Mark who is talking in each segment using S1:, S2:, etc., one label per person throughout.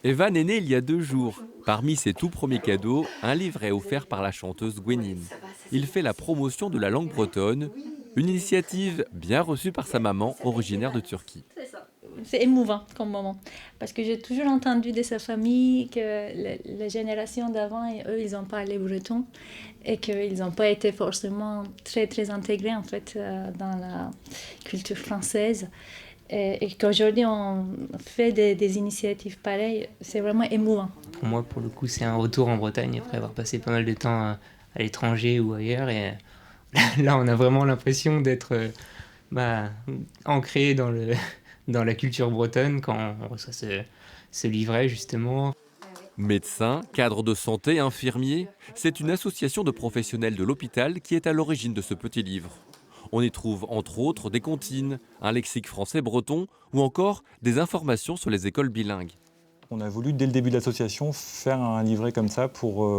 S1: Evan est né il y a 2 jours. Parmi ses tout premiers cadeaux, un livret offert par la chanteuse Gwenine. Il fait la promotion de la langue bretonne, une initiative bien reçue par sa maman, originaire de Turquie.
S2: C'est émouvant comme moment. Parce que j'ai toujours entendu de sa famille que la génération d'avant, eux, ils ont parlé breton et qu'ils n'ont pas été forcément très, très intégrés en fait dans la culture française. Et qu'aujourd'hui, on fait des initiatives pareilles, c'est vraiment émouvant.
S3: Pour moi, pour le coup, c'est un retour en Bretagne après avoir passé pas mal de temps à l'étranger ou ailleurs. Et là, on a vraiment l'impression d'être bah, ancré dans la culture bretonne quand on reçoit ce livret, justement.
S1: Médecins, cadres de santé, infirmiers, c'est une association de professionnels de l'hôpital qui est à l'origine de ce petit livre. On y trouve entre autres des comptines, un lexique français-breton ou encore des informations sur les écoles bilingues.
S4: On a voulu, dès le début de l'association, faire un livret comme ça pour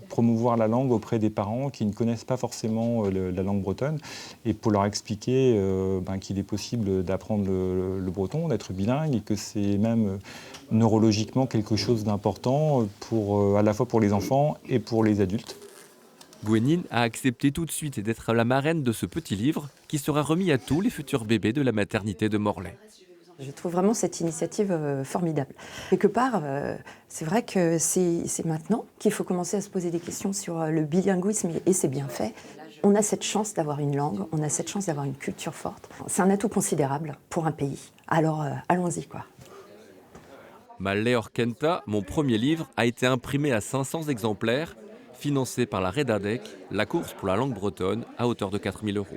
S4: promouvoir la langue auprès des parents qui ne connaissent pas forcément la langue bretonne et pour leur expliquer qu'il est possible d'apprendre le breton, d'être bilingue et que c'est même neurologiquement quelque chose d'important à la fois pour les enfants et pour les adultes.
S1: Gwenine a accepté tout de suite d'être la marraine de ce petit livre qui sera remis à tous les futurs bébés de la maternité de Morlaix.
S5: Je trouve vraiment cette initiative formidable. Quelque part, c'est vrai que c'est maintenant qu'il faut commencer à se poser des questions sur le bilinguisme et ses bienfaits. On a cette chance d'avoir une langue, on a cette chance d'avoir une culture forte. C'est un atout considérable pour un pays. Alors allons-y, quoi.
S1: Malle Orkenta, mon premier livre, a été imprimé à 500 exemplaires, financé par la Redadec, la course pour la langue bretonne, à hauteur de 4 000 €.